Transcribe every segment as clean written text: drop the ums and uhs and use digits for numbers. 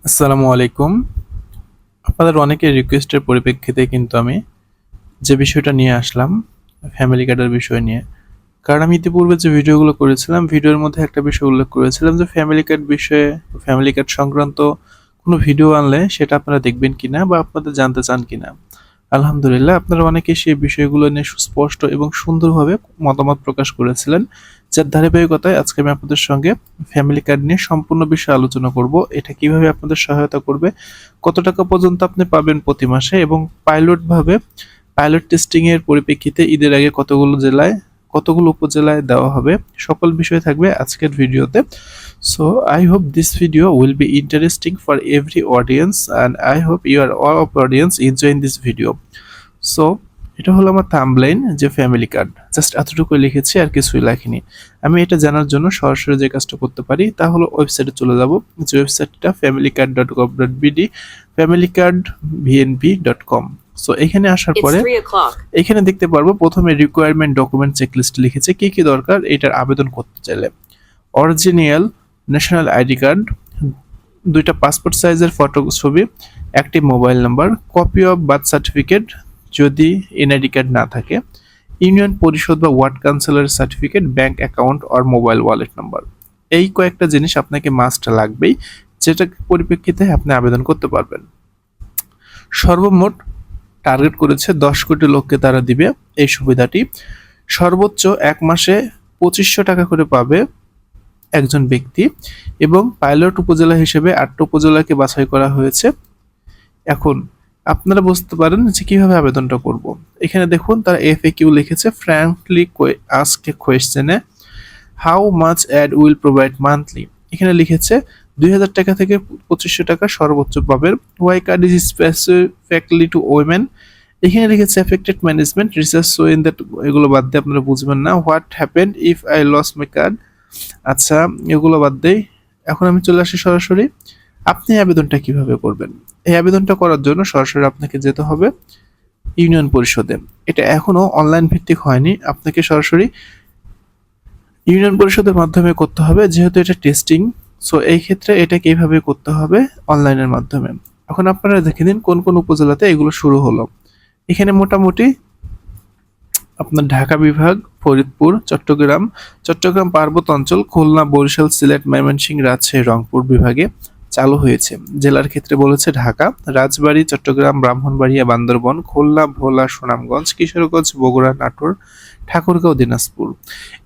আসসালামু আলাইকুম। আপনাদের অনেকের রিকোয়েস্টের পরিপ্রেক্ষিতে কিন্তু আমি যে বিষয়টা নিয়ে আসলাম, ফ্যামিলি কার্ডের বিষয় নিয়ে। কারণ আমি ইতিপূর্বে যে ভিডিওগুলো করেছিলাম, ভিডিওর মধ্যে একটা বিষয় উল্লেখ করেছিলাম যে ফ্যামিলি কার্ড বিষয়ে, ফ্যামিলি কার্ড সংক্রান্ত কোনো ভিডিও আনলে সেটা আপনারা দেখবেন কিনা বা আপনাদের জানতে চান কিনা। আলহামদুলিল্লাহ, আপনারা অনেকেই সেই বিষয়গুলো নিয়ে সুস্পষ্ট এবং সুন্দরভাবে মতামত প্রকাশ করেছিলেন। যার ধারাবাহিকতায় আজকে আমি আপনাদের সঙ্গে ফ্যামিলি কার্ড নিয়ে সম্পূর্ণ বিষয়ে আলোচনা করব। এটা কিভাবে আপনাদের সহায়তা করবে, কত টাকা পর্যন্ত আপনি পাবেন প্রতি মাসে, এবং পাইলট টেস্টিং এর পরিপ্রেক্ষিতে ঈদের আগে কতগুলো উপজেলায় দেওয়া হবে, সকল বিষয় থাকবে আজকের ভিডিওতে। So I hope this video will be interesting for every audience and I hope you are all of audience enjoying this video. So এটা হলো আমার থাম্বনেইল, যে ফ্যামিলি কার্ড জাস্ট এতটুকু লিখেছি আর কিছুই লেখিনি। আমি এটা জানার জন্য সরাসরি যে কাজটা করতে পারি তা হলো ওয়েবসাইটে চলে যাব, যে ওয়েবসাইটটা familycard.gov.bd, familycardvnb.com। সো এখানে আসার পরে এখানে দেখতে পারবো প্রথমে রিকোয়ারমেন্ট ডকুমেন্ট চেকলিস্ট লিখেছে কি কি দরকার এটার আবেদন করতে চাইলে। অরিজিনাল ন্যাশনাল আইডি কার্ড, দুইটা পাসপোর্ট সাইজের ফটো ছবি, একটি mobile number, copy of birth certificate যদি এনআইডি কার্ড না থাকে, ইউনিয়ন পরিষদ বা ward councillor certificate, bank account আর মোবাইল ওয়ালেট নাম্বার। এই কয়েকটা জিনিস আপনাকে মাস্ট লাগবেই, যেটা পরিপ্রেক্ষিতে আপনি আবেদন করতে পারবেন। সর্বমোট টার্গেট করেছে 10 কোটি লোককে তারা দিবে এই সুবিধাটি। সর্বোচ্চ এক মাসে 2500 টাকা করে পাবে একজন ব্যক্তি, এবং পাইলট উপজেলা হিসেবে 8টা উপজেলাকে বাছাই করা হয়েছে। এখন আপনারা বুঝতে পারেন যে কিভাবে আবেদনটা করব। এখানে দেখুন তারা এফএকিউ লিখেছে, ফ্র্যাঙ্কলি আস্ক এ কোয়েশ্চেনে how much ad will provide monthly. এখানে লিখেছে 2000 টাকা থেকে 2500 টাকা সর্বোচ্চ পাবেন। Why card is specifically to women. এখানে লিখেছে affected management research show in that, এগুলো বাদ দিয়ে আপনারা বুঝবেন না। What happened if I loss my card. আচ্ছা, এগুলো বাদ দেই। এখন আমি চলে আসি সরাসরি আপনি আবেদনটা কিভাবে করবেন। এই আবেদনটা করার জন্য সরাসরি আপনাকে যেতে হবে ইউনিয়ন পরিষদে। এটা এখনো অনলাইন ভিত্তিক হয়নি, আপনাকে সরাসরি ইউনিয়ন পরিষদের মাধ্যমে করতে হবে, যেহেতু এটা টেস্টিং। সো এই ক্ষেত্রে এটা কিভাবে করতে হবে, অনলাইনের মাধ্যমে। এখন আপনারা দেখে নিন কোন কোন উপজেলাতে এগুলো শুরু হলো। এখানে মোটামুটি আপনার ঢাকা বিভাগ, ফরিদপুর, চট্টগ্রাম পার্বত্য অঞ্চল, খুলনা, বরিশাল, সিলেট, ময়মনসিংহ, রাজশাহী, রংপুর বিভাগে চালু হয়েছে। জেলার ক্ষেত্রে বলেছে ঢাকা, রাজবাড়ী, চট্টগ্রাম, ব্রাহ্মণবাড়িয়া, বান্দরবন, খুলনা, ভোলা, সুনামগঞ্জ, কিশোরগঞ্জ, বগুড়া, নাটোর, ঠাকুরগাঁও, দিনাজপুর।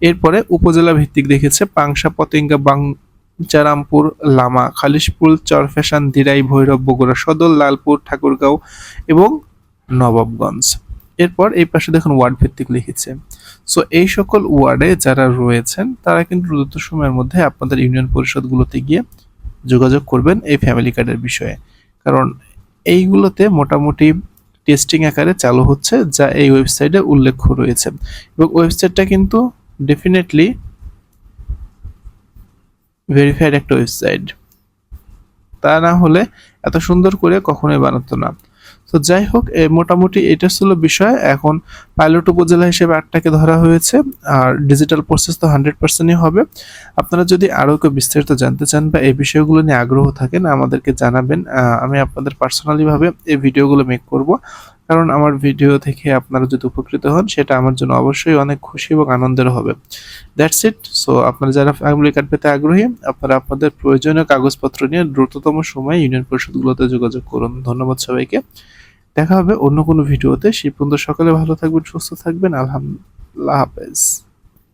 এরপরে উপজেলা ভিত্তিক দেখেছে পাংশা, পতেঙ্গা, বাঞ্ছারামপুর, লামা, খালিশপুর, চরফ্যাশন, দিরাই, ভৈরব, বগুড়া সদর, লালপুর, ঠাকুরগাঁও এবং নবাবগঞ্জ। এরপর এই পাশে দেখুন ওয়ার্ড ভিত্তিক লিখেছে। সো এই সকল ওয়ার্ডে যারা রয়েছেন তারা কিন্তু দ্রুত সময়ের মধ্যে আপনাদের ইউনিয়ন পরিষদগুলোতে গিয়ে যোগাযোগ করবেন এই ফ্যামিলি কার্ডের বিষয়ে, কারণ এইগুলোতে মোটামুটি টেস্টিং আকারে চালু হচ্ছে, যা এই ওয়েবসাইটে উল্লেখ রয়েছে। এবং ওয়েবসাইটটা কিন্তু ডেফিনেটলি ভেরিফাইড একটা ওয়েবসাইট, তা না হলে এত সুন্দর করে কখনোই বানাতো না। তো যাই হোক, মোটামুটি এটা ছিল বিষয়। এখন পাইলট উপজেলা হিসেবে 8টাকে ধরা হয়েছে, আর ডিজিটাল প্রসেস তো 100%ই হবে। আপনারা যদি আরও কেউ বিস্তারিত জানতে চান বা এই বিষয়গুলো নিয়ে আগ্রহ থাকেন আমাদেরকে জানাবেন। আমি আপনাদের পার্সোনালিভাবে এই ভিডিওগুলো মেক করব, কারণ আমার ভিডিও থেকে আপনারা যদি উপকৃত হন সেটা আমার জন্য অবশ্যই অনেক খুশি এবং আনন্দের হবে। That's it. সো আপনারা যারা ফ্যামিলি কার্ড পেতে আগ্রহী, আপনারা আপনাদের প্রয়োজনীয় কাগজপত্র নিয়ে দ্রুততম সময়ে ইউনিয়ন পরিষদগুলোতে যোগাযোগ করুন। ধন্যবাদ সবাইকে। দেখা হবে অন্য কোনো ভিডিওতে। সেই পর্যন্ত সকলে ভালো থাকবেন, সুস্থ থাকবেন। আল্লাহ হাফেজ।